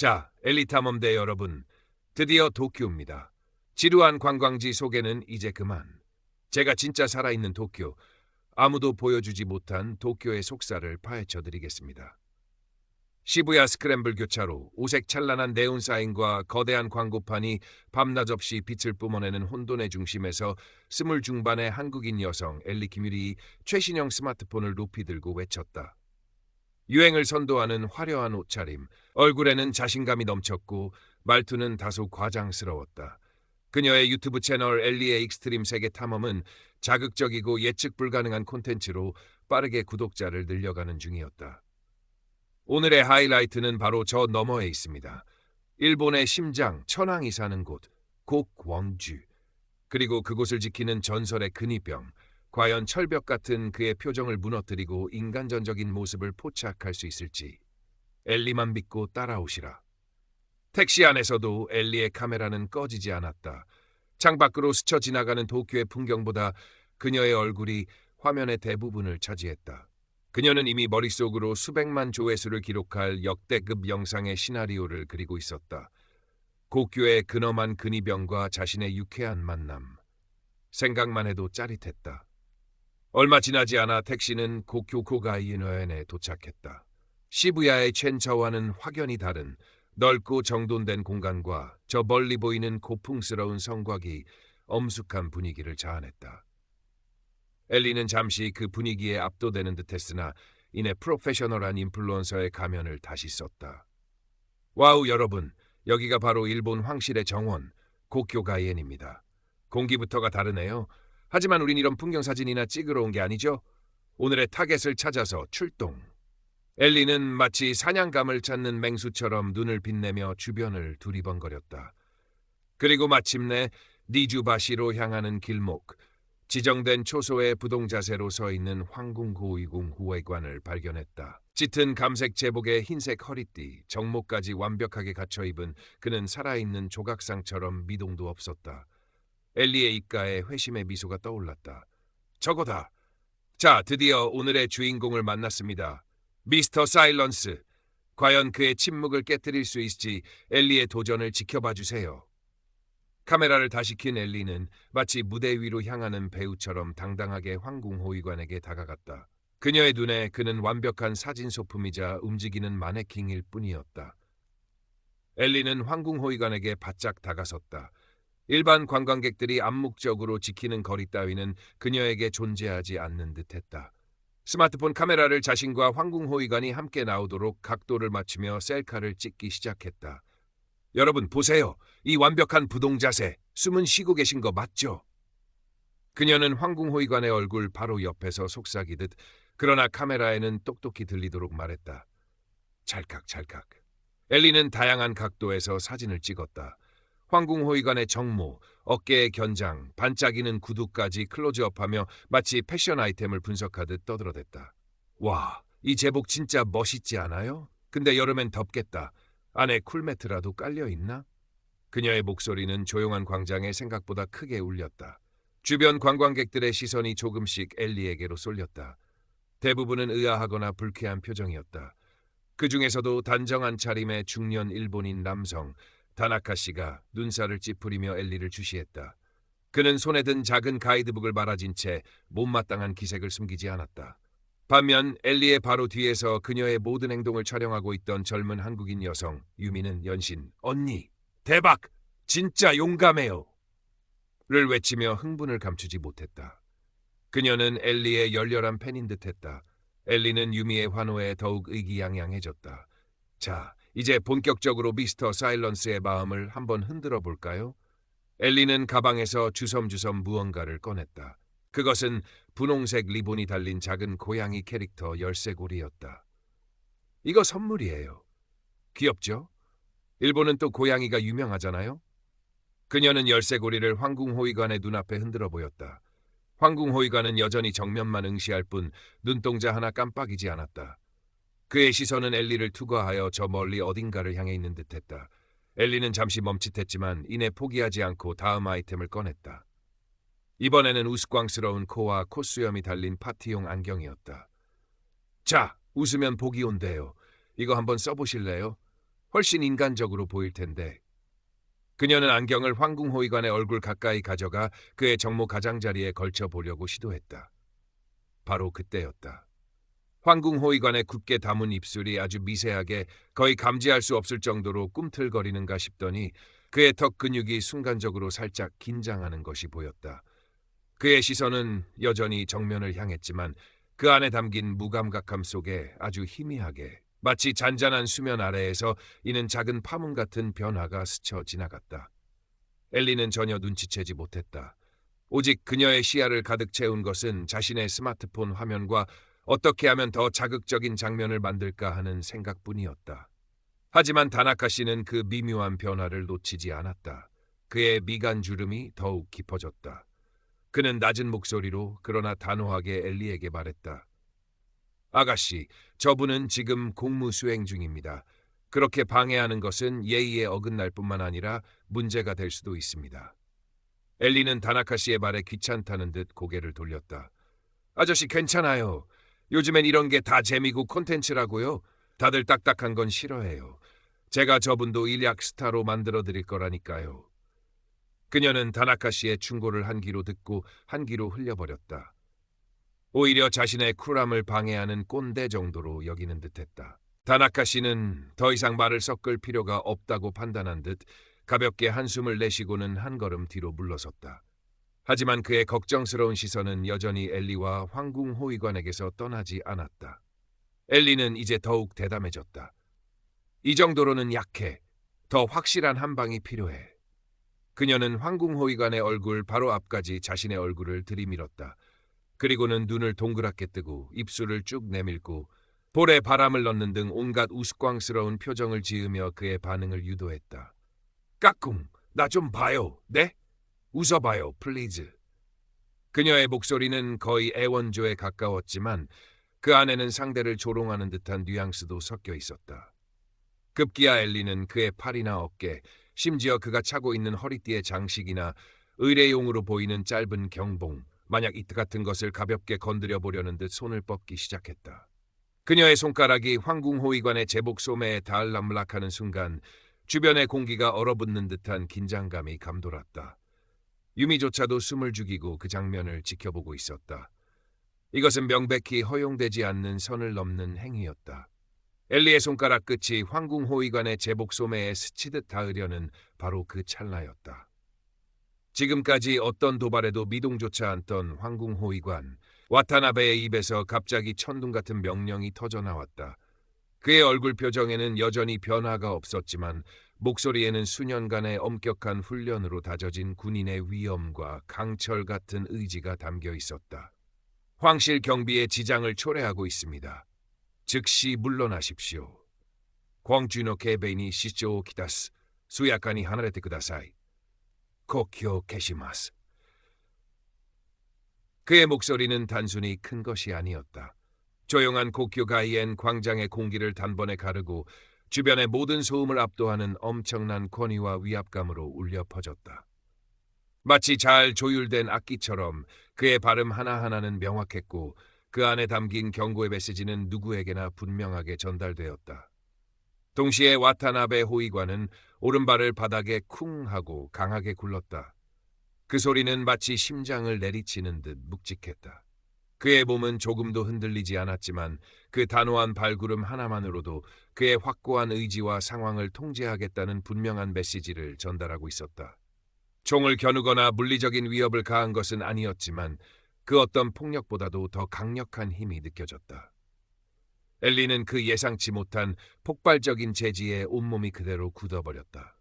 자, 엘리 탐험대 여러분, 드디어 도쿄입니다. 지루한 관광지 소개는 이제 그만. 제가 진짜 살아있는 도쿄, 아무도 보여주지 못한 도쿄의 속살을 파헤쳐드리겠습니다. 시부야 스크램블 교차로, 오색 찬란한 네온 사인과 거대한 광고판이 밤낮 없이 빛을 뿜어내는 혼돈의 중심에서 스물 중반의 한국인 여성 엘리 김유리 최신형 스마트폰을 높이 들고 외쳤다. 유행을 선도하는 화려한 옷차림, 얼굴에는 자신감이 넘쳤고 말투는 다소 과장스러웠다. 그녀의 유튜브 채널 엘리의 익스트림 세계 탐험은 자극적이고 예측 불가능한 콘텐츠로 빠르게 구독자를 늘려가는 중이었다. 오늘의 하이라이트는 바로 저 너머에 있습니다. 일본의 심장, 천황이 사는 곳, 곡원주. 그리고 그곳을 지키는 전설의 근위병. 과연 철벽 같은 그의 표정을 무너뜨리고 인간전적인 모습을 포착할 수 있을지. 엘리만 믿고 따라오시라. 택시 안에서도 엘리의 카메라는 꺼지지 않았다. 창밖으로 스쳐 지나가는 도쿄의 풍경보다 그녀의 얼굴이 화면의 대부분을 차지했다. 그녀는 이미 머릿속으로 수백만 조회수를 기록할 역대급 영상의 시나리오를 그리고 있었다. 고교의 근엄한 근위병과 자신의 유쾌한 만남. 생각만 해도 짜릿했다. 얼마 지나지 않아 택시는 고쿄코가이노현에 도착했다. 시부야의 첸차와는 확연히 다른 넓고 정돈된 공간과 저 멀리 보이는 고풍스러운 성곽이 엄숙한 분위기를 자아냈다. 엘리는 잠시 그 분위기에 압도되는 듯했으나 이내 프로페셔널한 인플루언서의 가면을 다시 썼다. 와우 여러분, 여기가 바로 일본 황실의 정원, 고쿄가이엔입니다. 공기부터가 다르네요. 하지만 우린 이런 풍경사진이나 찍으러 온 게 아니죠? 오늘의 타겟을 찾아서 출동. 엘리는 마치 사냥감을 찾는 맹수처럼 눈을 빛내며 주변을 두리번거렸다. 그리고 마침내 니주바시로 향하는 길목, 지정된 초소의 부동자세로 서 있는 황궁고위궁 후회관을 발견했다. 짙은 감색 제복에 흰색 허리띠, 정모까지 완벽하게 갖춰 입은 그는 살아있는 조각상처럼 미동도 없었다. 엘리의 입가에 회심의 미소가 떠올랐다. 저거다. 자, 드디어 오늘의 주인공을 만났습니다. 미스터 사일런스. 과연 그의 침묵을 깨뜨릴 수 있을지 엘리의 도전을 지켜봐 주세요. 카메라를 다시 킨 엘리는 마치 무대 위로 향하는 배우처럼 당당하게 황궁호위관에게 다가갔다. 그녀의 눈에 그는 완벽한 사진 소품이자 움직이는 마네킹일 뿐이었다. 엘리는 황궁호위관에게 바짝 다가섰다. 일반 관광객들이 암묵적으로 지키는 거리 따위는 그녀에게 존재하지 않는 듯했다. 스마트폰 카메라를 자신과 황궁호위관이 함께 나오도록 각도를 맞추며 셀카를 찍기 시작했다. 여러분 보세요. 이 완벽한 부동자세. 숨은 쉬고 계신 거 맞죠? 그녀는 황궁호위관의 얼굴 바로 옆에서 속삭이듯 그러나 카메라에는 똑똑히 들리도록 말했다. 찰칵 찰칵. 엘리는 다양한 각도에서 사진을 찍었다. 황궁호위관의 정모, 어깨의 견장, 반짝이는 구두까지 클로즈업하며 마치 패션 아이템을 분석하듯 떠들어댔다. 와, 이 제복 진짜 멋있지 않아요? 근데 여름엔 덥겠다. 안에 쿨매트라도 깔려있나? 그녀의 목소리는 조용한 광장에 생각보다 크게 울렸다. 주변 관광객들의 시선이 조금씩 엘리에게로 쏠렸다. 대부분은 의아하거나 불쾌한 표정이었다. 그 중에서도 단정한 차림의 중년 일본인 남성, 다나카 씨가 눈살을 찌푸리며 엘리를 주시했다. 그는 손에 든 작은 가이드북을 말아진 채 못마땅한 기색을 숨기지 않았다. 반면 엘리의 바로 뒤에서 그녀의 모든 행동을 촬영하고 있던 젊은 한국인 여성 유미는 연신 언니, 대박! 진짜 용감해요! 를 외치며 흥분을 감추지 못했다. 그녀는 엘리의 열렬한 팬인 듯했다. 엘리는 유미의 환호에 더욱 의기양양해졌다. 자, 이제 본격적으로 미스터 사일런스의 마음을 한번 흔들어 볼까요? 엘리는 가방에서 주섬주섬 무언가를 꺼냈다. 그것은 분홍색 리본이 달린 작은 고양이 캐릭터 열쇠고리였다. 이거 선물이에요. 귀엽죠? 일본은 또 고양이가 유명하잖아요? 그녀는 열쇠고리를 황궁호위관의 눈앞에 흔들어 보였다. 황궁호위관은 여전히 정면만 응시할 뿐 눈동자 하나 깜빡이지 않았다. 그의 시선은 엘리를 투과하여 저 멀리 어딘가를 향해 있는 듯했다. 엘리는 잠시 멈칫했지만 이내 포기하지 않고 다음 아이템을 꺼냈다. 이번에는 우스꽝스러운 코와 콧수염이 달린 파티용 안경이었다. 자, 웃으면 복이 온대요. 이거 한번 써보실래요? 훨씬 인간적으로 보일 텐데. 그녀는 안경을 황궁호위관의 얼굴 가까이 가져가 그의 정모 가장자리에 걸쳐 보려고 시도했다. 바로 그때였다. 황궁호위관의 굳게 담은 입술이 아주 미세하게 거의 감지할 수 없을 정도로 꿈틀거리는가 싶더니 그의 턱 근육이 순간적으로 살짝 긴장하는 것이 보였다. 그의 시선은 여전히 정면을 향했지만 그 안에 담긴 무감각함 속에 아주 희미하게 마치 잔잔한 수면 아래에서 이는 작은 파문 같은 변화가 스쳐 지나갔다. 엘리는 전혀 눈치채지 못했다. 오직 그녀의 시야를 가득 채운 것은 자신의 스마트폰 화면과 어떻게 하면 더 자극적인 장면을 만들까 하는 생각뿐이었다. 하지만 다나카 씨는 그 미묘한 변화를 놓치지 않았다. 그의 미간 주름이 더욱 깊어졌다. 그는 낮은 목소리로 그러나 단호하게 엘리에게 말했다. 아가씨, 저분은 지금 공무 수행 중입니다. 그렇게 방해하는 것은 예의에 어긋날 뿐만 아니라 문제가 될 수도 있습니다. 엘리는 다나카 씨의 말에 귀찮다는 듯 고개를 돌렸다. 아저씨 괜찮아요. 요즘엔 이런 게 다 재미고 콘텐츠라고요. 다들 딱딱한 건 싫어해요. 제가 저분도 일약 스타로 만들어드릴 거라니까요. 그녀는 다나카 씨의 충고를 한 귀로 듣고 한 귀로 흘려버렸다. 오히려 자신의 쿨함을 방해하는 꼰대 정도로 여기는 듯했다. 다나카 씨는 더 이상 말을 섞을 필요가 없다고 판단한 듯 가볍게 한숨을 내쉬고는 한 걸음 뒤로 물러섰다. 하지만 그의 걱정스러운 시선은 여전히 엘리와 황궁호위관에게서 떠나지 않았다. 엘리는 이제 더욱 대담해졌다. 이 정도로는 약해. 더 확실한 한 방이 필요해. 그녀는 황궁호위관의 얼굴 바로 앞까지 자신의 얼굴을 들이밀었다. 그리고는 눈을 동그랗게 뜨고 입술을 쭉 내밀고 볼에 바람을 넣는 등 온갖 우스꽝스러운 표정을 지으며 그의 반응을 유도했다. 까꿍, 나 좀 봐요. 네? 웃어봐요, 플리즈. 그녀의 목소리는 거의 애원조에 가까웠지만 그 안에는 상대를 조롱하는 듯한 뉘앙스도 섞여 있었다. 급기야 엘리는 그의 팔이나 어깨, 심지어 그가 차고 있는 허리띠의 장식이나 의뢰용으로 보이는 짧은 경봉, 만약 이트 같은 것을 가볍게 건드려 보려는 듯 손을 뻗기 시작했다. 그녀의 손가락이 황궁호위관의 제복 소매에 닿을람락하는 순간 주변의 공기가 얼어붙는 듯한 긴장감이 감돌았다. 유미조차도 숨을 죽이고 그 장면을 지켜보고 있었다. 이것은 명백히 허용되지 않는 선을 넘는 행위였다. 엘리의 손가락 끝이 황궁호위관의 제복 소매에 스치듯 닿으려는 바로 그 찰나였다. 지금까지 어떤 도발에도 미동조차 않던 황궁호위관, 와타나베의 입에서 갑자기 천둥 같은 명령이 터져나왔다. 그의 얼굴 표정에는 여전히 변화가 없었지만 목소리에는 수년간의 엄격한 훈련으로 다져진 군인의 위엄과 강철 같은 의지가 담겨 있었다. 황실 경비의 지장을 초래하고 있습니다. 즉시 물러나십시오. 광주노 케베이니 시조 키다스 수야카니 하나레테 쿠다사이. 고쿄 케시마스. 그의 목소리는 단순히 큰 것이 아니었다. 조용한 고쿄 가이엔 광장의 공기를 단번에 가르고 주변의 모든 소음을 압도하는 엄청난 권위와 위압감으로 울려 퍼졌다. 마치 잘 조율된 악기처럼 그의 발음 하나하나는 명확했고 그 안에 담긴 경고의 메시지는 누구에게나 분명하게 전달되었다. 동시에 와타나베 호위관은 오른발을 바닥에 쿵 하고 강하게 굴렀다. 그 소리는 마치 심장을 내리치는 듯 묵직했다. 그의 몸은 조금도 흔들리지 않았지만 그 단호한 발구름 하나만으로도 그의 확고한 의지와 상황을 통제하겠다는 분명한 메시지를 전달하고 있었다. 총을 겨누거나 물리적인 위협을 가한 것은 아니었지만 그 어떤 폭력보다도 더 강력한 힘이 느껴졌다. 엘리는 그 예상치 못한 폭발적인 재지에 온몸이 그대로 굳어버렸다.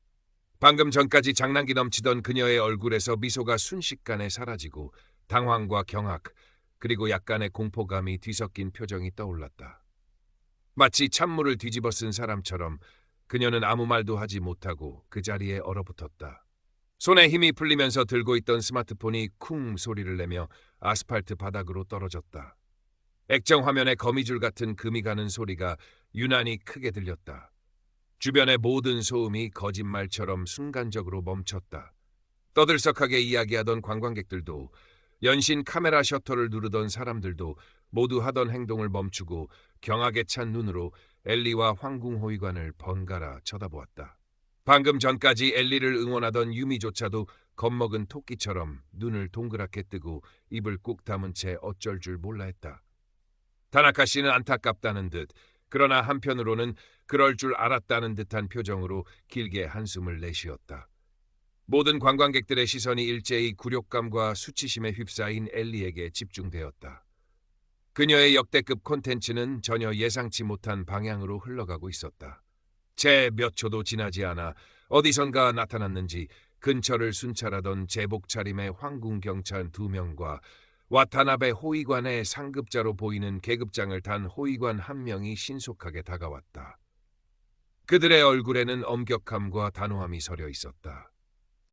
방금 전까지 장난기 넘치던 그녀의 얼굴에서 미소가 순식간에 사라지고 당황과 경악, 그리고 약간의 공포감이 뒤섞인 표정이 떠올랐다. 마치 찬물을 뒤집어 쓴 사람처럼 그녀는 아무 말도 하지 못하고 그 자리에 얼어붙었다. 손에 힘이 풀리면서 들고 있던 스마트폰이 쿵 소리를 내며 아스팔트 바닥으로 떨어졌다. 액정 화면에 거미줄 같은 금이 가는 소리가 유난히 크게 들렸다. 주변의 모든 소음이 거짓말처럼 순간적으로 멈췄다. 떠들썩하게 이야기하던 관광객들도 연신 카메라 셔터를 누르던 사람들도 모두 하던 행동을 멈추고 경악에 찬 눈으로 엘리와 황궁호위관을 번갈아 쳐다보았다. 방금 전까지 엘리를 응원하던 유미조차도 겁먹은 토끼처럼 눈을 동그랗게 뜨고 입을 꾹 다문 채 어쩔 줄 몰라 했다. 다나카 씨는 안타깝다는 듯, 그러나 한편으로는 그럴 줄 알았다는 듯한 표정으로 길게 한숨을 내쉬었다. 모든 관광객들의 시선이 일제히 굴욕감과 수치심에 휩싸인 엘리에게 집중되었다. 그녀의 역대급 콘텐츠는 전혀 예상치 못한 방향으로 흘러가고 있었다. 채 몇 초도 지나지 않아 어디선가 나타났는지 근처를 순찰하던 제복 차림의 황궁 경찰 2명과 와타나베 호위관의 상급자로 보이는 계급장을 단 호위관 1명이 신속하게 다가왔다. 그들의 얼굴에는 엄격함과 단호함이 서려 있었다.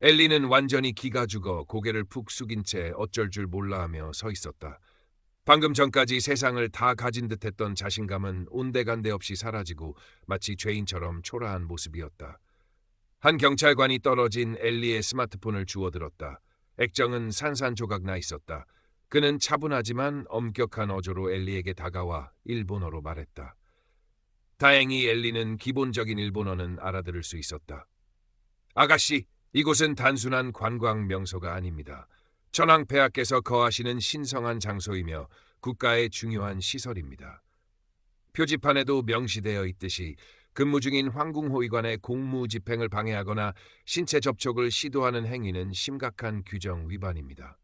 엘리는 완전히 기가 죽어 고개를 푹 숙인 채 어쩔 줄 몰라하며 서 있었다. 방금 전까지 세상을 다 가진 듯했던 자신감은 온데간데 없이 사라지고 마치 죄인처럼 초라한 모습이었다. 한 경찰관이 떨어진 엘리의 스마트폰을 주워들었다. 액정은 산산조각 나 있었다. 그는 차분하지만 엄격한 어조로 엘리에게 다가와 일본어로 말했다. 다행히 엘리는 기본적인 일본어는 알아들을 수 있었다. 아가씨, 이곳은 단순한 관광 명소가 아닙니다. 천황폐하께서 거하시는 신성한 장소이며 국가의 중요한 시설입니다. 표지판에도 명시되어 있듯이 근무 중인 황궁호위관의 공무 집행을 방해하거나 신체 접촉을 시도하는 행위는 심각한 규정 위반입니다.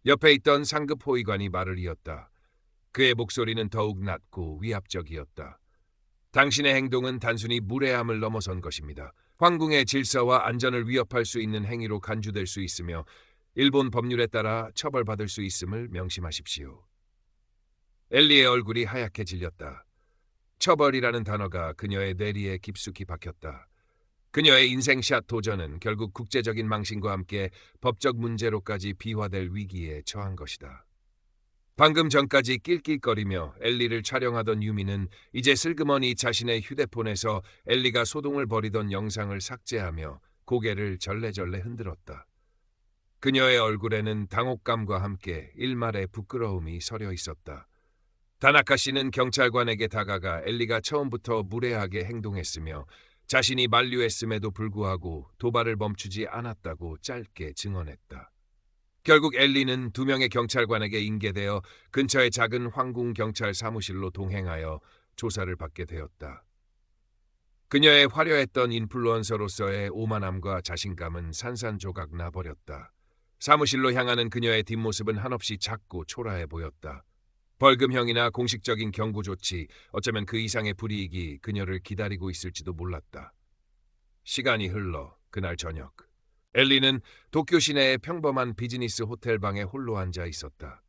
옆에 있던 상급 호위관이 말을 이었다. 그의 목소리는 더욱 낮고 위압적이었다. 당신의 행동은 단순히 무례함을 넘어선 것입니다. 황궁의 질서와 안전을 위협할 수 있는 행위로 간주될 수 있으며 일본 법률에 따라 처벌받을 수 있음을 명심하십시오. 엘리의 얼굴이 하얗게 질렸다. 처벌이라는 단어가 그녀의 뇌리에 깊숙이 박혔다. 그녀의 인생샷 도전은 결국 국제적인 망신과 함께 법적 문제로까지 비화될 위기에 처한 것이다. 방금 전까지 낄낄거리며 엘리를 촬영하던 유미는 이제 슬그머니 자신의 휴대폰에서 엘리가 소동을 벌이던 영상을 삭제하며 고개를 절레절레 흔들었다. 그녀의 얼굴에는 당혹감과 함께 일말의 부끄러움이 서려 있었다. 다나카 씨는 경찰관에게 다가가 엘리가 처음부터 무례하게 행동했으며 자신이 만류했음에도 불구하고 도발을 멈추지 않았다고 짧게 증언했다. 결국 엘리는 2명의 경찰관에게 인계되어 근처의 작은 황궁 경찰 사무실로 동행하여 조사를 받게 되었다. 그녀의 화려했던 인플루언서로서의 오만함과 자신감은 산산조각 나버렸다. 사무실로 향하는 그녀의 뒷모습은 한없이 작고 초라해 보였다. 벌금형이나 공식적인 경고 조치, 어쩌면 그 이상의 불이익이 그녀를 기다리고 있을지도 몰랐다. 시간이 흘러 그날 저녁, 엘리는 도쿄 시내의 평범한 비즈니스 호텔방에 홀로 앉아 있었다.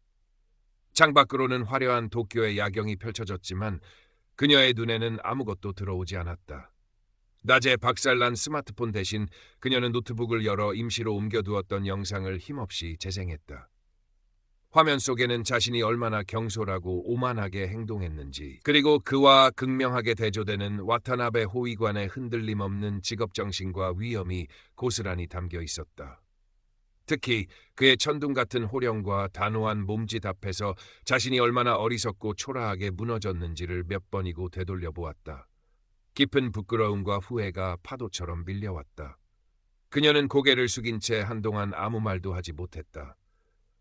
창밖으로는 화려한 도쿄의 야경이 펼쳐졌지만 그녀의 눈에는 아무것도 들어오지 않았다. 낮에 박살난 스마트폰 대신 그녀는 노트북을 열어 임시로 옮겨두었던 영상을 힘없이 재생했다. 화면 속에는 자신이 얼마나 경솔하고 오만하게 행동했는지, 그리고 그와 극명하게 대조되는 와타나베 호위관의 흔들림 없는 직업정신과 위엄이 고스란히 담겨 있었다. 특히 그의 천둥 같은 호령과 단호한 몸짓 앞에서 자신이 얼마나 어리석고 초라하게 무너졌는지를 몇 번이고 되돌려 보았다. 깊은 부끄러움과 후회가 파도처럼 밀려왔다. 그녀는 고개를 숙인 채 한동안 아무 말도 하지 못했다.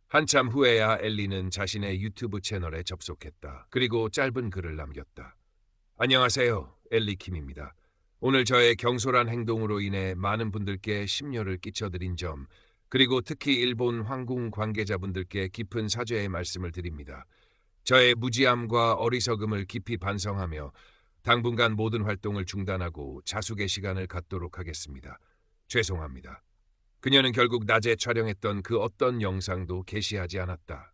한참 후에야 엘리는 자신의 유튜브 채널에 접속했다. 그리고 짧은 글을 남겼다. 안녕하세요. 엘리 킴입니다. 오늘 저의 경솔한 행동으로 인해 많은 분들께 심려를 끼쳐드린 점, 그리고 특히 일본 황궁 관계자분들께 깊은 사죄의 말씀을 드립니다. 저의 무지함과 어리석음을 깊이 반성하며 당분간 모든 활동을 중단하고 자숙의 시간을 갖도록 하겠습니다. 죄송합니다. 그녀는 결국 낮에 촬영했던 그 어떤 영상도 게시하지 않았다.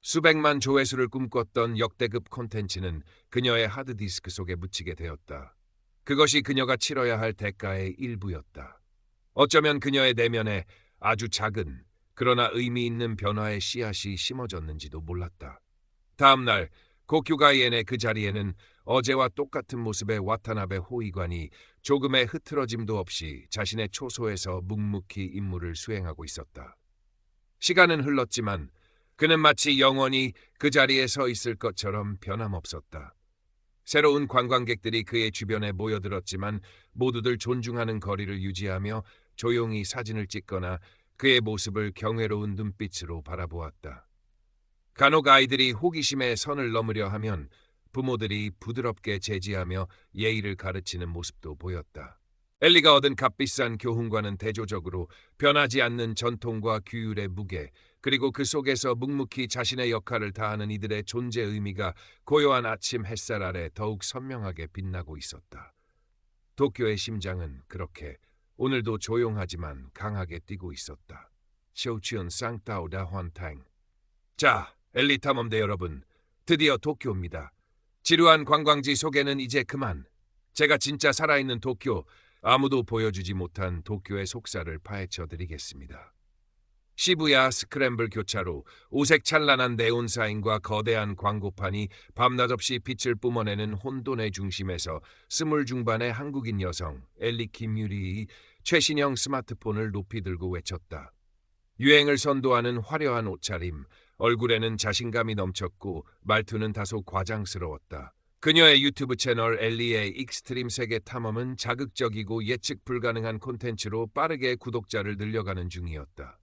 수백만 조회수를 꿈꿨던 역대급 콘텐츠는 그녀의 하드디스크 속에 묻히게 되었다. 그것이 그녀가 치러야 할 대가의 일부였다. 어쩌면 그녀의 내면에 아주 작은, 그러나 의미 있는 변화의 씨앗이 심어졌는지도 몰랐다. 다음 날 고큐가이엔의 그 자리에는 어제와 똑같은 모습의 와타나베 호위관이 조금의 흐트러짐도 없이 자신의 초소에서 묵묵히 임무를 수행하고 있었다. 시간은 흘렀지만 그는 마치 영원히 그 자리에 서 있을 것처럼 변함없었다. 새로운 관광객들이 그의 주변에 모여들었지만 모두들 존중하는 거리를 유지하며 조용히 사진을 찍거나 그의 모습을 경외로운 눈빛으로 바라보았다. 간혹 아이들이 호기심에 선을 넘으려 하면 부모들이 부드럽게 제지하며 예의를 가르치는 모습도 보였다. 엘리가 얻은 값비싼 교훈과는 대조적으로 변하지 않는 전통과 규율의 무게, 그리고 그 속에서 묵묵히 자신의 역할을 다하는 이들의 존재 의미가 고요한 아침 햇살 아래 더욱 선명하게 빛나고 있었다. 도쿄의 심장은 그렇게 오늘도 조용하지만 강하게 뛰고 있었다. 쇼치온 쌍따오다 환탕. 자, 엘리 탐험대 여러분, 드디어 도쿄입니다. 지루한 관광지 속에는 이제 그만. 제가 진짜 살아있는 도쿄, 아무도 보여주지 못한 도쿄의 속살을 파헤쳐 드리겠습니다. 시부야 스크램블 교차로 오색 찬란한 네온 사인과 거대한 광고판이 밤낮 없이 빛을 뿜어내는 혼돈의 중심에서 스물 중반의 한국인 여성 엘리 김유리의 최신형 스마트폰을 높이 들고 외쳤다. 유행을 선도하는 화려한 옷차림, 얼굴에는 자신감이 넘쳤고 말투는 다소 과장스러웠다. 그녀의 유튜브 채널 엘리의 익스트림 세계 탐험은 자극적이고 예측 불가능한 콘텐츠로 빠르게 구독자를 늘려가는 중이었다.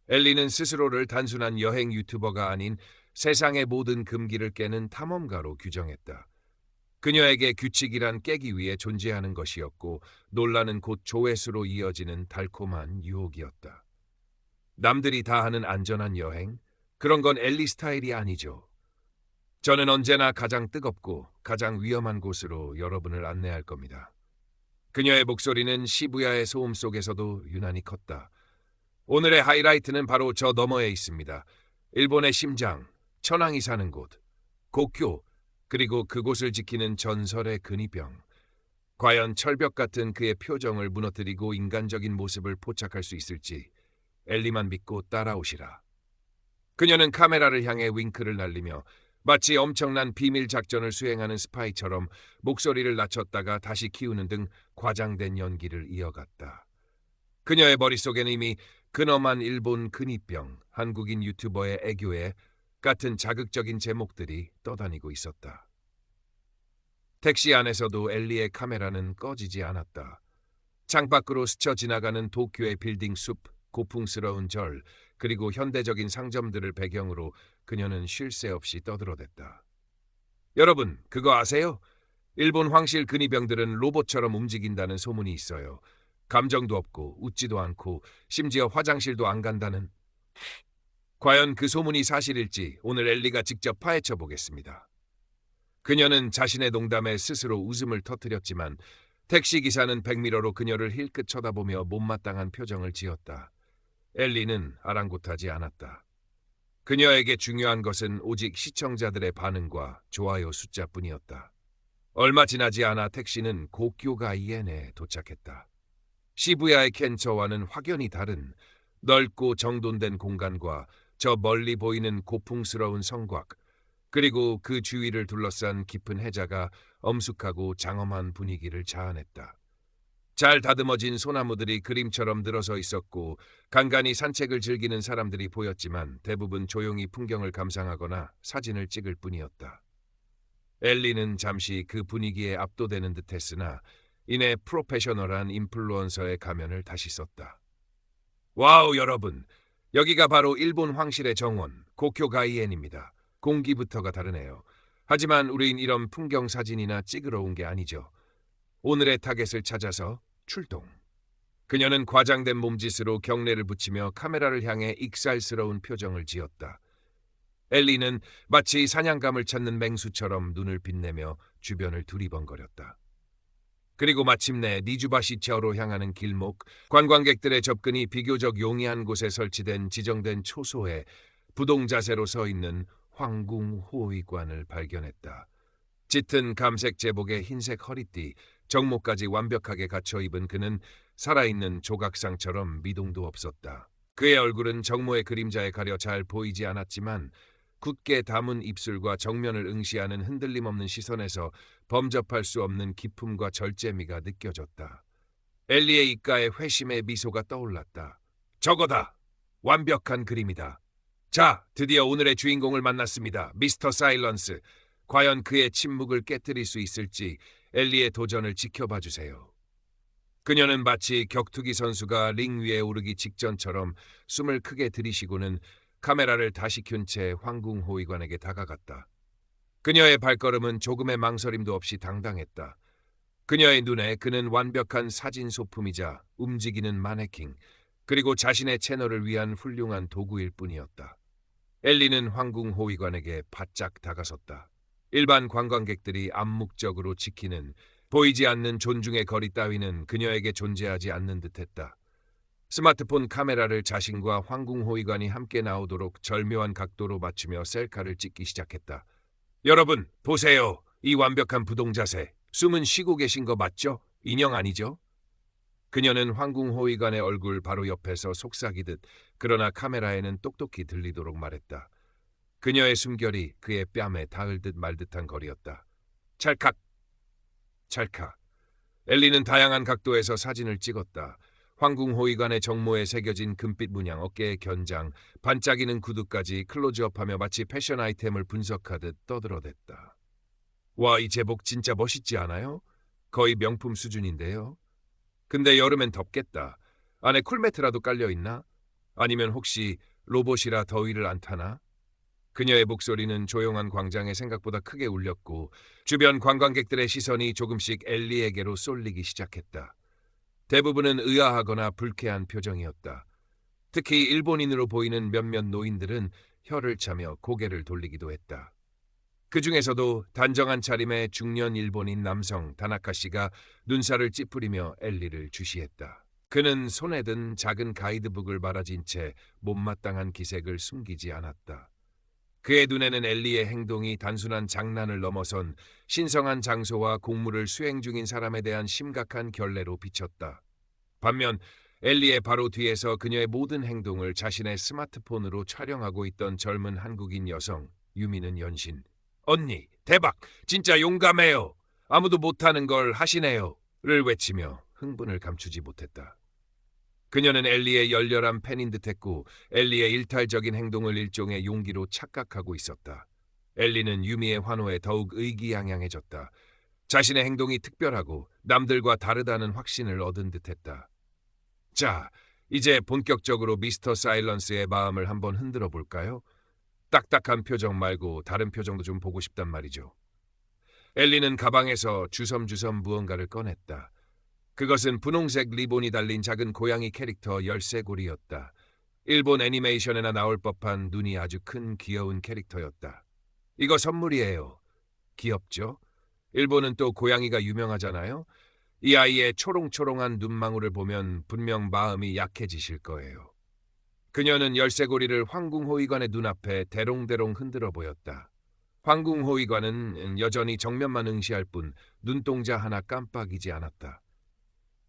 엘리는 스스로를 단순한 여행 유튜버가 아닌 세상의 모든 금기를 깨는 탐험가로 규정했다. 그녀에게 규칙이란 깨기 위해 존재하는 것이었고 논란은 곧 조회수로 이어지는 달콤한 유혹이었다. 남들이 다 하는 안전한 여행? 그런 건 엘리 스타일이 아니죠. 저는 언제나 가장 뜨겁고 가장 위험한 곳으로 여러분을 안내할 겁니다. 그녀의 목소리는 시부야의 소음 속에서도 유난히 컸다. 오늘의 하이라이트는 바로 저 너머에 있습니다. 일본의 심장, 천황이 사는 곳, 고쿄, 그리고 그곳을 지키는 전설의 근위병. 과연 철벽 같은 그의 표정을 무너뜨리고 인간적인 모습을 포착할 수 있을지 엘리만 믿고 따라오시라. 그녀는 카메라를 향해 윙크를 날리며 마치 엄청난 비밀 작전을 수행하는 스파이처럼 목소리를 낮췄다가 다시 키우는 등 과장된 연기를 이어갔다. 그녀의 머릿속에는 이미 근엄한 일본 근위병, 한국인 유튜버의 애교에 같은 자극적인 제목들이 떠다니고 있었다. 택시 안에서도 엘리의 카메라는 꺼지지 않았다. 창밖으로 스쳐 지나가는 도쿄의 빌딩 숲, 고풍스러운 절, 그리고 현대적인 상점들을 배경으로 그녀는 쉴 새 없이 떠들어댔다. 여러분, 그거 아세요? 일본 황실 근위병들은 로봇처럼 움직인다는 소문이 있어요. 감정도 없고 웃지도 않고 심지어 화장실도 안 간다는. 과연 그 소문이 사실일지 오늘 엘리가 직접 파헤쳐 보겠습니다. 그녀는 자신의 농담에 스스로 웃음을 터뜨렸지만 택시기사는 백미러로 그녀를 힐끗 쳐다보며 못마땅한 표정을 지었다. 엘리는 아랑곳하지 않았다. 그녀에게 중요한 것은 오직 시청자들의 반응과 좋아요 숫자뿐이었다. 얼마 지나지 않아 택시는 고쿄가이엔에 도착했다. 시부야의 켄처와는 확연히 다른 넓고 정돈된 공간과 저 멀리 보이는 고풍스러운 성곽, 그리고 그 주위를 둘러싼 깊은 해자가 엄숙하고 장엄한 분위기를 자아냈다. 잘 다듬어진 소나무들이 그림처럼 늘어서 있었고 간간히 산책을 즐기는 사람들이 보였지만 대부분 조용히 풍경을 감상하거나 사진을 찍을 뿐이었다. 엘리는 잠시 그 분위기에 압도되는 듯했으나 이내 프로페셔널한 인플루언서의 가면을 다시 썼다. 와우 여러분, 여기가 바로 일본 황실의 정원, 고쿄가이엔입니다. 공기부터가 다르네요. 하지만 우린 이런 풍경 사진이나 찍으러 온 게 아니죠. 오늘의 타겟을 찾아서 출동. 그녀는 과장된 몸짓으로 경례를 붙이며 카메라를 향해 익살스러운 표정을 지었다. 엘리는 마치 사냥감을 찾는 맹수처럼 눈을 빛내며 주변을 두리번거렸다. 그리고 마침내 니주바시차오로 향하는 길목, 관광객들의 접근이 비교적 용이한 곳에 설치된 지정된 초소에 부동 자세로 서 있는 황궁호의관을 발견했다. 짙은 감색 제복에 흰색 허리띠, 정모까지 완벽하게 갖춰 입은 그는 살아있는 조각상처럼 미동도 없었다. 그의 얼굴은 정모의 그림자에 가려 잘 보이지 않았지만 굳게 담은 입술과 정면을 응시하는 흔들림 없는 시선에서 범접할 수 없는 기품과 절제미가 느껴졌다. 엘리의 입가에 회심의 미소가 떠올랐다. 저거다! 완벽한 그림이다. 자, 드디어 오늘의 주인공을 만났습니다. 미스터 사일런스. 과연 그의 침묵을 깨뜨릴 수 있을지 엘리의 도전을 지켜봐 주세요. 그녀는 마치 격투기 선수가 링 위에 오르기 직전처럼 숨을 크게 들이쉬고는 카메라를 다시 켠 채 황궁호위관에게 다가갔다. 그녀의 발걸음은 조금의 망설임도 없이 당당했다. 그녀의 눈에 그는 완벽한 사진 소품이자 움직이는 마네킹, 그리고 자신의 채널을 위한 훌륭한 도구일 뿐이었다. 엘리는 황궁호위관에게 바짝 다가섰다. 일반 관광객들이 암묵적으로 지키는 보이지 않는 존중의 거리 따위는 그녀에게 존재하지 않는 듯했다. 스마트폰 카메라를 자신과 황궁호위관이 함께 나오도록 절묘한 각도로 맞추며 셀카를 찍기 시작했다. 여러분, 보세요. 이 완벽한 부동 자세. 숨은 쉬고 계신 거 맞죠? 인형 아니죠? 그녀는 황궁호위관의 얼굴 바로 옆에서 속삭이듯 그러나 카메라에는 똑똑히 들리도록 말했다. 그녀의 숨결이 그의 뺨에 닿을 듯 말 듯한 거리였다. 찰칵! 찰칵. 엘리는 다양한 각도에서 사진을 찍었다. 황궁호위관의 정모에 새겨진 금빛 문양, 어깨의 견장, 반짝이는 구두까지 클로즈업하며 마치 패션 아이템을 분석하듯 떠들어댔다. 와, 이 제복 진짜 멋있지 않아요? 거의 명품 수준인데요. 근데 여름엔 덥겠다. 안에 쿨매트라도 깔려있나? 아니면 혹시 로봇이라 더위를 안 타나? 그녀의 목소리는 조용한 광장에 생각보다 크게 울렸고 주변 관광객들의 시선이 조금씩 엘리에게로 쏠리기 시작했다. 대부분은 의아하거나 불쾌한 표정이었다. 특히 일본인으로 보이는 몇몇 노인들은 혀를 차며 고개를 돌리기도 했다. 그 중에서도 단정한 차림의 중년 일본인 남성 다나카 씨가 눈살을 찌푸리며 엘리를 주시했다. 그는 손에 든 작은 가이드북을 말아진 채 못마땅한 기색을 숨기지 않았다. 그의 눈에는 엘리의 행동이 단순한 장난을 넘어선 신성한 장소와 공무를 수행 중인 사람에 대한 심각한 결례로 비쳤다. 반면 엘리의 바로 뒤에서 그녀의 모든 행동을 자신의 스마트폰으로 촬영하고 있던 젊은 한국인 여성 유미는 연신 언니, 대박! 진짜 용감해요! 아무도 못하는 걸 하시네요! 를 외치며 흥분을 감추지 못했다. 그녀는 엘리의 열렬한 팬인 듯했고 엘리의 일탈적인 행동을 일종의 용기로 착각하고 있었다. 엘리는 유미의 환호에 더욱 의기양양해졌다. 자신의 행동이 특별하고 남들과 다르다는 확신을 얻은 듯했다. 자, 이제 본격적으로 미스터 사일런스의 마음을 한번 흔들어 볼까요? 딱딱한 표정 말고 다른 표정도 좀 보고 싶단 말이죠. 엘리는 가방에서 주섬주섬 무언가를 꺼냈다. 그것은 분홍색 리본이 달린 작은 고양이 캐릭터 열쇠고리였다. 일본 애니메이션에나 나올 법한 눈이 아주 큰 귀여운 캐릭터였다. 이거 선물이에요. 귀엽죠? 일본은 또 고양이가 유명하잖아요. 이 아이의 초롱초롱한 눈망울을 보면 분명 마음이 약해지실 거예요. 그녀는 열쇠고리를 황궁호위관의 눈앞에 대롱대롱 흔들어 보였다. 황궁호위관은 여전히 정면만 응시할 뿐 눈동자 하나 깜빡이지 않았다.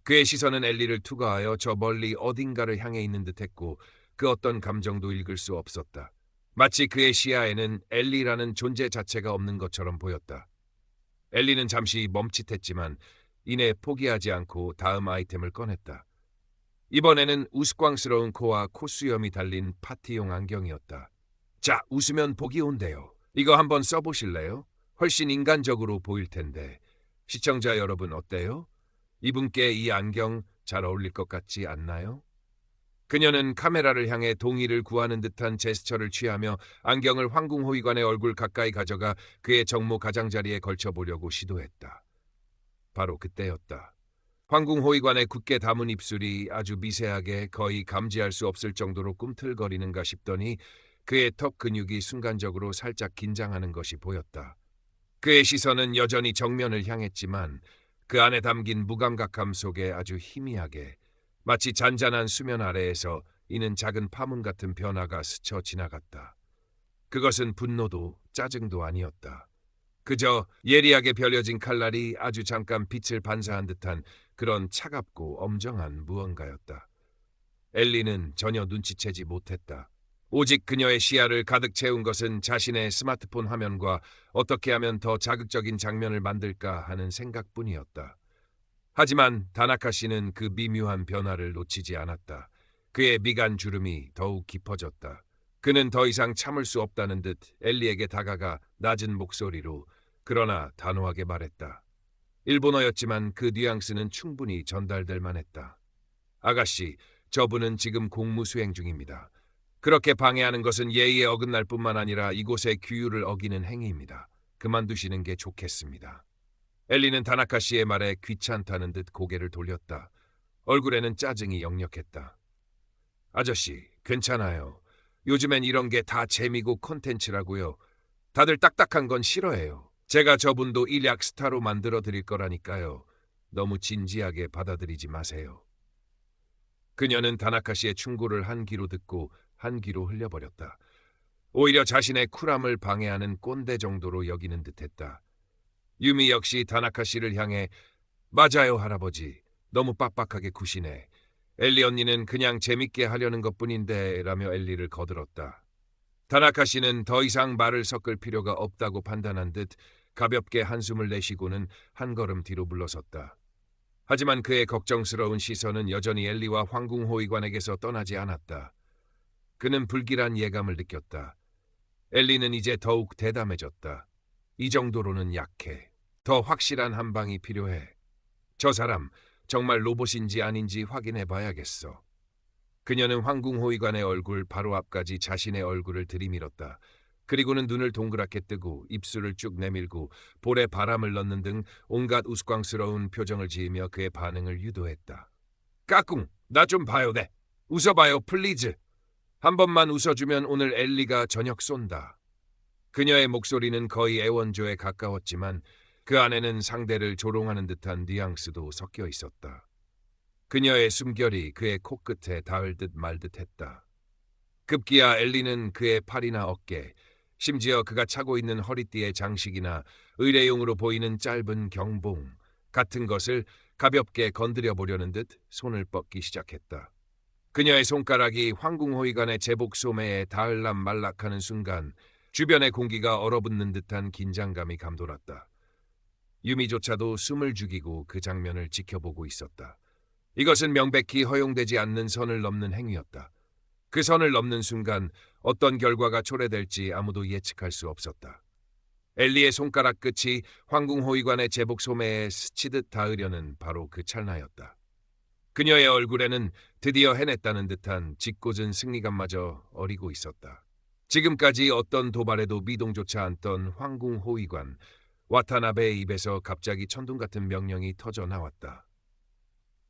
그의 시선은 엘리를 투과하여 저 멀리 어딘가를 향해 있는 듯했고 그 어떤 감정도 읽을 수 없었다. 마치 그의 시야에는 엘리라는 존재 자체가 없는 것처럼 보였다. 엘리는 잠시 멈칫했지만 이내 포기하지 않고 다음 아이템을 꺼냈다. 이번에는 우스꽝스러운 코와 콧수염이 달린 파티용 안경이었다. 자, 웃으면 복이 온대요. 이거 한번 써보실래요? 훨씬 인간적으로 보일 텐데. 시청자 여러분 어때요? 이분께 이 안경 잘 어울릴 것 같지 않나요? 그녀는 카메라를 향해 동의를 구하는 듯한 제스처를 취하며 안경을 황궁호위관의 얼굴 가까이 가져가 그의 정모 가장자리에 걸쳐보려고 시도했다. 바로 그때였다. 황궁호위관의 굳게 담은 입술이 아주 미세하게 거의 감지할 수 없을 정도로 꿈틀거리는가 싶더니 그의 턱 근육이 순간적으로 살짝 긴장하는 것이 보였다. 그의 시선은 여전히 정면을 향했지만 그 안에 담긴 무감각함 속에 아주 희미하게 마치 잔잔한 수면 아래에서 이는 작은 파문 같은 변화가 스쳐 지나갔다. 그것은 분노도 짜증도 아니었다. 그저 예리하게 벼려진 칼날이 아주 잠깐 빛을 반사한 듯한 그런 차갑고 엄정한 무언가였다. 엘리는 전혀 눈치채지 못했다. 오직 그녀의 시야를 가득 채운 것은 자신의 스마트폰 화면과 어떻게 하면 더 자극적인 장면을 만들까 하는 생각뿐이었다. 하지만 다나카 씨는 그 미묘한 변화를 놓치지 않았다. 그의 미간 주름이 더욱 깊어졌다. 그는 더 이상 참을 수 없다는 듯 엘리에게 다가가 낮은 목소리로 그러나 단호하게 말했다. 일본어였지만 그 뉘앙스는 충분히 전달될 만했다. 아가씨, 저분은 지금 공무 수행 중입니다. 그렇게 방해하는 것은 예의에 어긋날 뿐만 아니라 이곳의 규율을 어기는 행위입니다. 그만두시는 게 좋겠습니다. 엘리는 다나카 씨의 말에 귀찮다는 듯 고개를 돌렸다. 얼굴에는 짜증이 역력했다. 아저씨, 괜찮아요. 요즘엔 이런 게 다 재미고 콘텐츠라고요. 다들 딱딱한 건 싫어해요. 제가 저분도 일약 스타로 만들어 드릴 거라니까요. 너무 진지하게 받아들이지 마세요. 그녀는 다나카 씨의 충고를 한 귀로 듣고 한 귀로 흘려버렸다. 오히려 자신의 쿨함을 방해하는 꼰대 정도로 여기는 듯했다. 유미 역시 다나카 씨를 향해 맞아요 할아버지. 너무 빡빡하게 구시네. 엘리 언니는 그냥 재밌게 하려는 것뿐인데 라며 엘리를 거들었다. 다나카 씨는 더 이상 말을 섞을 필요가 없다고 판단한 듯 가볍게 한숨을 내쉬고는 한 걸음 뒤로 물러섰다. 하지만 그의 걱정스러운 시선은 여전히 엘리와 황궁호위관에게서 떠나지 않았다. 그는 불길한 예감을 느꼈다. 엘리는 이제 더욱 대담해졌다. 이 정도로는 약해. 더 확실한 한 방이 필요해. 저 사람 정말 로봇인지 아닌지 확인해 봐야겠어. 그녀는 황궁호위관의 얼굴 바로 앞까지 자신의 얼굴을 들이밀었다. 그리고는 눈을 동그랗게 뜨고 입술을 쭉 내밀고 볼에 바람을 넣는 등 온갖 우스꽝스러운 표정을 지으며 그의 반응을 유도했다. 까꿍, 나 좀 봐요, 네. 웃어봐요, 플리즈. 한 번만 웃어주면 오늘 엘리가 저녁 쏜다. 그녀의 목소리는 거의 애원조에 가까웠지만 그 안에는 상대를 조롱하는 듯한 뉘앙스도 섞여 있었다. 그녀의 숨결이 그의 코끝에 닿을 듯 말 듯했다. 급기야 엘리는 그의 팔이나 어깨, 심지어 그가 차고 있는 허리띠의 장식이나 의뢰용으로 보이는 짧은 경봉 같은 것을 가볍게 건드려 보려는 듯 손을 뻗기 시작했다. 그녀의 손가락이 황궁호위관의 제복 소매에 닿을람 말락하는 순간 주변의 공기가 얼어붙는 듯한 긴장감이 감돌았다. 유미조차도 숨을 죽이고 그 장면을 지켜보고 있었다. 이것은 명백히 허용되지 않는 선을 넘는 행위였다. 그 선을 넘는 순간 어떤 결과가 초래될지 아무도 예측할 수 없었다. 엘리의 손가락 끝이 황궁호위관의 제복 소매에 스치듯 닿으려는 바로 그 찰나였다. 그녀의 얼굴에는 드디어 해냈다는 듯한 짓궂은 승리감마저 어리고 있었다. 지금까지 어떤 도발에도 미동조차 않던 황궁호위관, 와타나베의 입에서 갑자기 천둥 같은 명령이 터져 나왔다.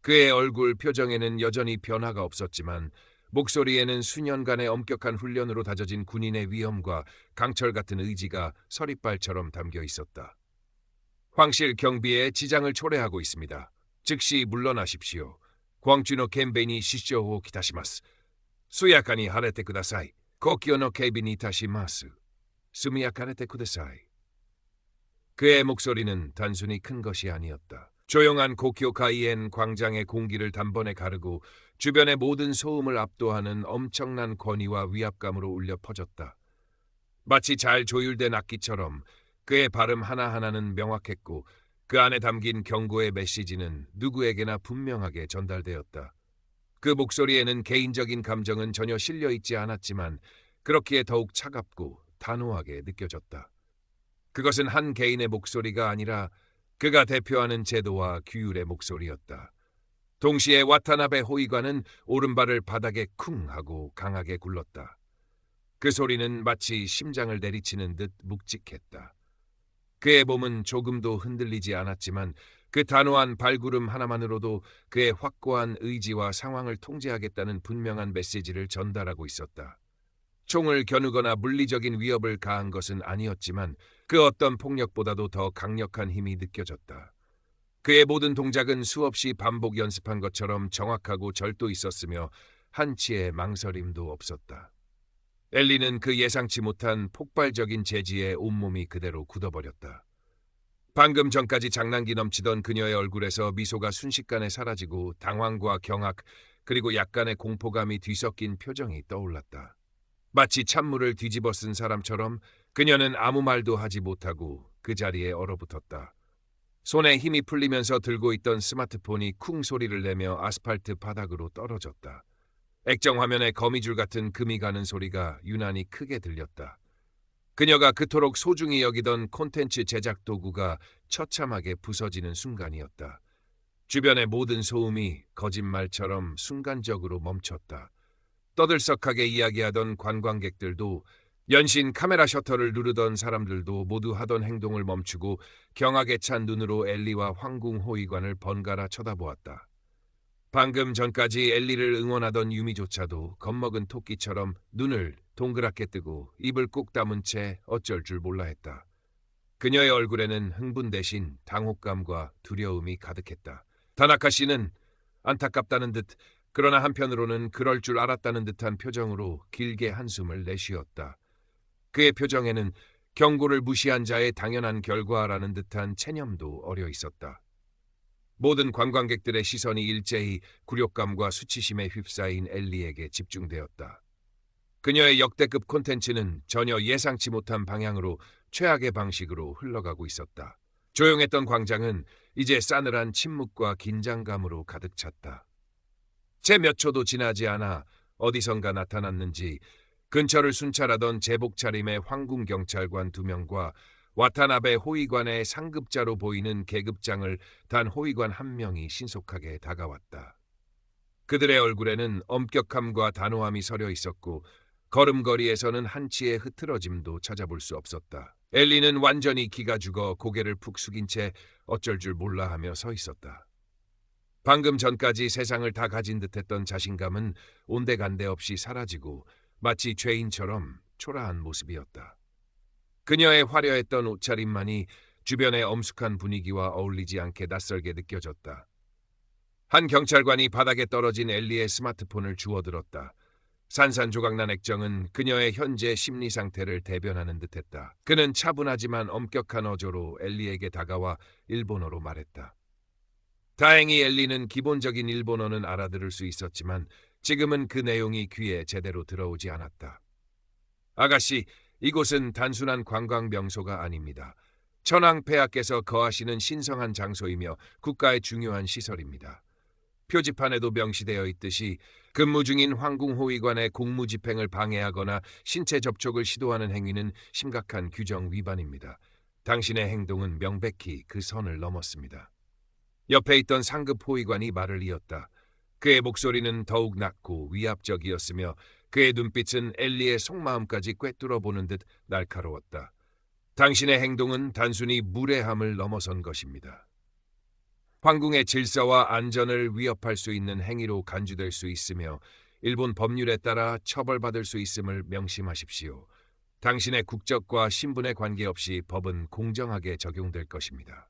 그의 얼굴 표정에는 여전히 변화가 없었지만 목소리에는 수년간의 엄격한 훈련으로 다져진 군인의 위엄과 강철 같은 의지가 서리발처럼 담겨 있었다. 황실 경비에 지장을 초래하고 있습니다. 즉시 물러나십시오. 광주노 켄베니 시쇼호 기타시마스. 수야카니 하레테 쿠다사이. 고키오노 케이비니 타시마스. 수미야카레테 쿠다사이. 그의 목소리는 단순히 큰 것이 아니었다. 조용한 고키오카이엔 광장의 공기를 단번에 가르고 주변의 모든 소음을 압도하는 엄청난 권위와 위압감으로 울려 퍼졌다. 마치 잘 조율된 악기처럼 그의 발음 하나하나는 명확했고 그 안에 담긴 경고의 메시지는 누구에게나 분명하게 전달되었다. 그 목소리에는 개인적인 감정은 전혀 실려 있지 않았지만 그렇기에 더욱 차갑고 단호하게 느껴졌다. 그것은 한 개인의 목소리가 아니라 그가 대표하는 제도와 규율의 목소리였다. 동시에 와타나베 호위관은 오른발을 바닥에 쿵 하고 강하게 굴렀다. 그 소리는 마치 심장을 내리치는 듯 묵직했다. 그의 몸은 조금도 흔들리지 않았지만 그 단호한 발구름 하나만으로도 그의 확고한 의지와 상황을 통제하겠다는 분명한 메시지를 전달하고 있었다. 총을 겨누거나 물리적인 위협을 가한 것은 아니었지만 그 어떤 폭력보다도 더 강력한 힘이 느껴졌다. 그의 모든 동작은 수없이 반복 연습한 것처럼 정확하고 절도 있었으며 한치의 망설임도 없었다. 엘리는 그 예상치 못한 폭발적인 재지에 온몸이 그대로 굳어버렸다. 방금 전까지 장난기 넘치던 그녀의 얼굴에서 미소가 순식간에 사라지고 당황과 경악 그리고 약간의 공포감이 뒤섞인 표정이 떠올랐다. 마치 찬물을 뒤집어 쓴 사람처럼 그녀는 아무 말도 하지 못하고 그 자리에 얼어붙었다. 손에 힘이 풀리면서 들고 있던 스마트폰이 쿵 소리를 내며 아스팔트 바닥으로 떨어졌다. 액정 화면에 거미줄 같은 금이 가는 소리가 유난히 크게 들렸다. 그녀가 그토록 소중히 여기던 콘텐츠 제작 도구가 처참하게 부서지는 순간이었다. 주변의 모든 소음이 거짓말처럼 순간적으로 멈췄다. 떠들썩하게 이야기하던 관광객들도, 연신 카메라 셔터를 누르던 사람들도 모두 하던 행동을 멈추고 경악에 찬 눈으로 엘리와 황궁호위관을 번갈아 쳐다보았다. 방금 전까지 엘리를 응원하던 유미조차도 겁먹은 토끼처럼 눈을 동그랗게 뜨고 입을 꾹 다문 채 어쩔 줄 몰라 했다. 그녀의 얼굴에는 흥분 대신 당혹감과 두려움이 가득했다. 다나카 씨는 안타깝다는 듯, 그러나 한편으로는 그럴 줄 알았다는 듯한 표정으로 길게 한숨을 내쉬었다. 그의 표정에는 경고를 무시한 자의 당연한 결과라는 듯한 체념도 어려 있었다. 모든 관광객들의 시선이 일제히 굴욕감과 수치심에 휩싸인 엘리에게 집중되었다. 그녀의 역대급 콘텐츠는 전혀 예상치 못한 방향으로 최악의 방식으로 흘러가고 있었다. 조용했던 광장은 이제 싸늘한 침묵과 긴장감으로 가득 찼다. 채 몇 초도 지나지 않아 어디선가 나타났는지 근처를 순찰하던 제복 차림의 황궁 경찰관 2명과 와타나베 호위관의 상급자로 보이는 계급장을 단 호위관 1명이 신속하게 다가왔다. 그들의 얼굴에는 엄격함과 단호함이 서려 있었고 걸음걸이에서는 한치의 흐트러짐도 찾아볼 수 없었다. 엘리는 완전히 기가 죽어 고개를 푹 숙인 채 어쩔 줄 몰라 하며 서 있었다. 방금 전까지 세상을 다 가진 듯했던 자신감은 온데간데 없이 사라지고 마치 죄인처럼 초라한 모습이었다. 그녀의 화려했던 옷차림만이 주변의 엄숙한 분위기와 어울리지 않게 낯설게 느껴졌다. 한 경찰관이 바닥에 떨어진 엘리의 스마트폰을 주워들었다. 산산조각난 액정은 그녀의 현재 심리 상태를 대변하는 듯했다. 그는 차분하지만 엄격한 어조로 엘리에게 다가와 일본어로 말했다. 다행히 엘리는 기본적인 일본어는 알아들을 수 있었지만 지금은 그 내용이 귀에 제대로 들어오지 않았다. 아가씨, 이곳은 단순한 관광 명소가 아닙니다. 천황폐하께서 거하시는 신성한 장소이며 국가의 중요한 시설입니다. 표지판에도 명시되어 있듯이 근무 중인 황궁호위관의 공무집행을 방해하거나 신체 접촉을 시도하는 행위는 심각한 규정 위반입니다. 당신의 행동은 명백히 그 선을 넘었습니다. 옆에 있던 상급 호위관이 말을 이었다. 그의 목소리는 더욱 낮고 위압적이었으며 그의 눈빛은 엘리의 속마음까지 꿰뚫어 보는 듯 날카로웠다. 당신의 행동은 단순히 무례함을 넘어선 것입니다. 황궁의 질서와 안전을 위협할 수 있는 행위로 간주될 수 있으며 일본 법률에 따라 처벌받을 수 있음을 명심하십시오. 당신의 국적과 신분에 관계없이 법은 공정하게 적용될 것입니다.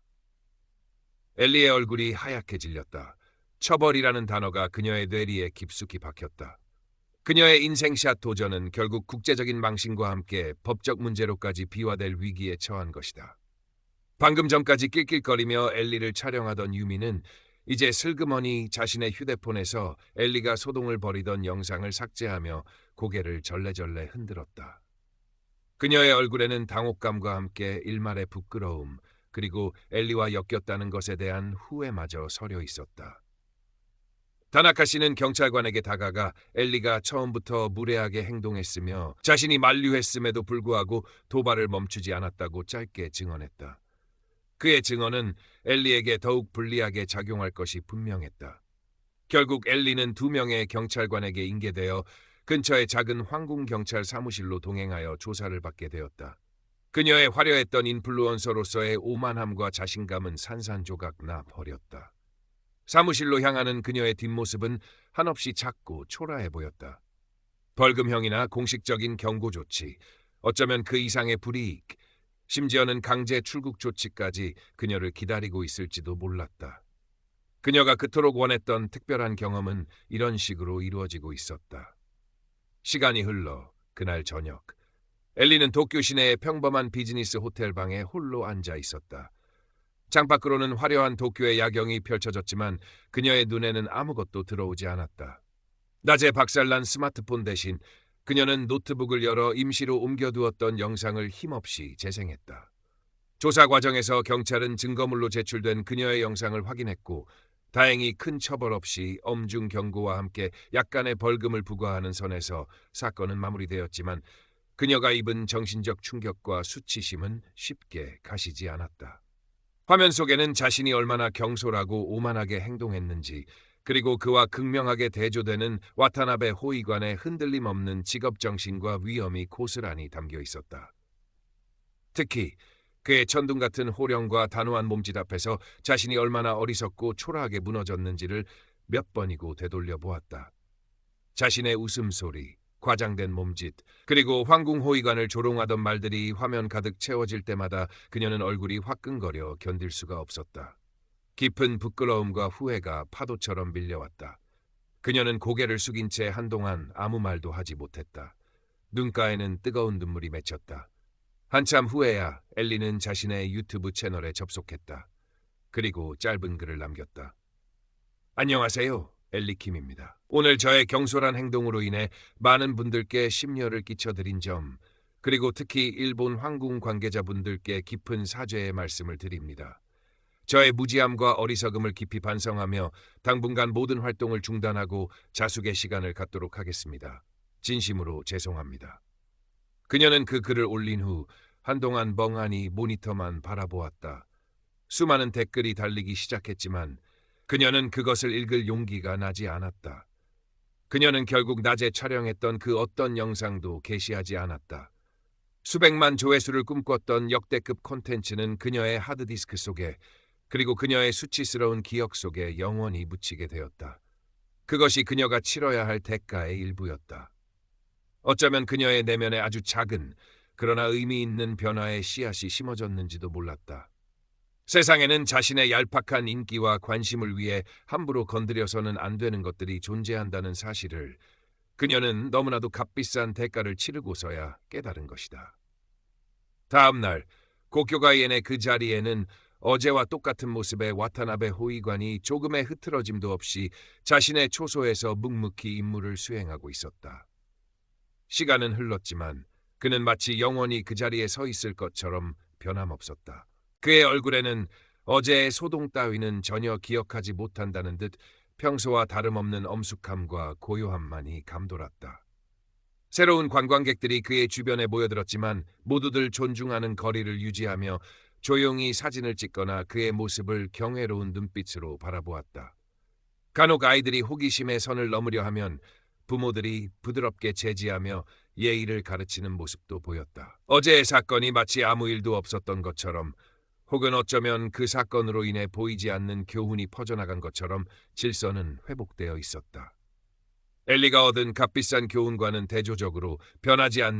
엘리의 얼굴이 하얗게 질렸다. 처벌이라는 단어가 그녀의 뇌리에 깊숙이 박혔다. 그녀의 인생샷 도전은 결국 국제적인 망신과 함께 법적 문제로까지 비화될 위기에 처한 것이다. 방금 전까지 낄낄거리며 엘리를 촬영하던 유미는 이제 슬그머니 자신의 휴대폰에서 엘리가 소동을 벌이던 영상을 삭제하며 고개를 절레절레 흔들었다. 그녀의 얼굴에는 당혹감과 함께 일말의 부끄러움, 그리고 엘리와 엮였다는 것에 대한 후회마저 서려 있었다. 다나카 씨는 경찰관에게 다가가 엘리가 처음부터 무례하게 행동했으며 자신이 만류했음에도 불구하고 도발을 멈추지 않았다고 짧게 증언했다. 그의 증언은 엘리에게 더욱 불리하게 작용할 것이 분명했다. 결국 엘리는 2명의 경찰관에게 인계되어 근처의 작은 황궁경찰 사무실로 동행하여 조사를 받게 되었다. 그녀의 화려했던 인플루언서로서의 오만함과 자신감은 산산조각 나 버렸다. 사무실로 향하는 그녀의 뒷모습은 한없이 작고 초라해 보였다. 벌금형이나 공식적인 경고 조치, 어쩌면 그 이상의 불이익, 심지어는 강제 출국 조치까지 그녀를 기다리고 있을지도 몰랐다. 그녀가 그토록 원했던 특별한 경험은 이런 식으로 이루어지고 있었다. 시간이 흘러 그날 저녁, 엘리는 도쿄 시내의 평범한 비즈니스 호텔 방에 홀로 앉아 있었다. 창밖으로는 화려한 도쿄의 야경이 펼쳐졌지만 그녀의 눈에는 아무것도 들어오지 않았다. 낮에 박살난 스마트폰 대신 그녀는 노트북을 열어 임시로 옮겨두었던 영상을 힘없이 재생했다. 조사 과정에서 경찰은 증거물로 제출된 그녀의 영상을 확인했고 다행히 큰 처벌 없이 엄중 경고와 함께 약간의 벌금을 부과하는 선에서 사건은 마무리되었지만 그녀가 입은 정신적 충격과 수치심은 쉽게 가시지 않았다. 화면 속에는 자신이 얼마나 경솔하고 오만하게 행동했는지, 그리고 그와 극명하게 대조되는 와타나베 호위관의 흔들림 없는 직업정신과 위엄이 고스란히 담겨 있었다. 특히 그의 천둥 같은 호령과 단호한 몸짓 앞에서 자신이 얼마나 어리석고 초라하게 무너졌는지를 몇 번이고 되돌려 보았다. 자신의 웃음소리, 과장된 몸짓, 그리고 황궁 호위관을 조롱하던 말들이 화면 가득 채워질 때마다 그녀는 얼굴이 화끈거려 견딜 수가 없었다. 깊은 부끄러움과 후회가 파도처럼 밀려왔다. 그녀는 고개를 숙인 채 한동안 아무 말도 하지 못했다. 눈가에는 뜨거운 눈물이 맺혔다. 한참 후에야 엘리는 자신의 유튜브 채널에 접속했다. 그리고 짧은 글을 남겼다. 안녕하세요. 엘리킴입니다. 오늘 저의 경솔한 행동으로 인해 많은 분들께 심려를 끼쳐드린 점, 그리고 특히 일본 황궁 관계자분들께 깊은 사죄의 말씀을 드립니다. 저의 무지함과 어리석음을 깊이 반성하며 당분간 모든 활동을 중단하고 자숙의 시간을 갖도록 하겠습니다. 진심으로 죄송합니다. 그녀는 그 글을 올린 후 한동안 멍하니 모니터만 바라보았다. 수많은 댓글이 달리기 시작했지만 그녀는 그것을 읽을 용기가 나지 않았다. 그녀는 결국 낮에 촬영했던 그 어떤 영상도 게시하지 않았다. 수백만 조회수를 꿈꿨던 역대급 콘텐츠는 그녀의 하드디스크 속에, 그리고 그녀의 수치스러운 기억 속에 영원히 묻히게 되었다. 그것이 그녀가 치러야 할 대가의 일부였다. 어쩌면 그녀의 내면에 아주 작은, 그러나 의미 있는 변화의 씨앗이 심어졌는지도 몰랐다. 세상에는 자신의 얄팍한 인기와 관심을 위해 함부로 건드려서는 안 되는 것들이 존재한다는 사실을 그녀는 너무나도 값비싼 대가를 치르고서야 깨달은 것이다. 다음 날 고쿄가이엔의 그 자리에는 어제와 똑같은 모습의 와타나베 호위관이 조금의 흐트러짐도 없이 자신의 초소에서 묵묵히 임무를 수행하고 있었다. 시간은 흘렀지만 그는 마치 영원히 그 자리에 서 있을 것처럼 변함없었다. 그의 얼굴에는 어제의 소동 따위는 전혀 기억하지 못한다는 듯 평소와 다름없는 엄숙함과 고요함만이 감돌았다. 새로운 관광객들이 그의 주변에 모여들었지만 모두들 존중하는 거리를 유지하며 조용히 사진을 찍거나 그의 모습을 경외로운 눈빛으로 바라보았다. 간혹 아이들이 호기심의 선을 넘으려 하면 부모들이 부드럽게 제지하며 예의를 가르치는 모습도 보였다. 어제의 사건이 마치 아무 일도 없었던 것처럼, 혹은 어쩌면 그 사건으로 인해 보이지 않는 교훈이 퍼져나간 것처럼 질서는 회복되어 있었다. 엘리가 얻은 값비싼 교훈과는 대조적으로 변하지 않는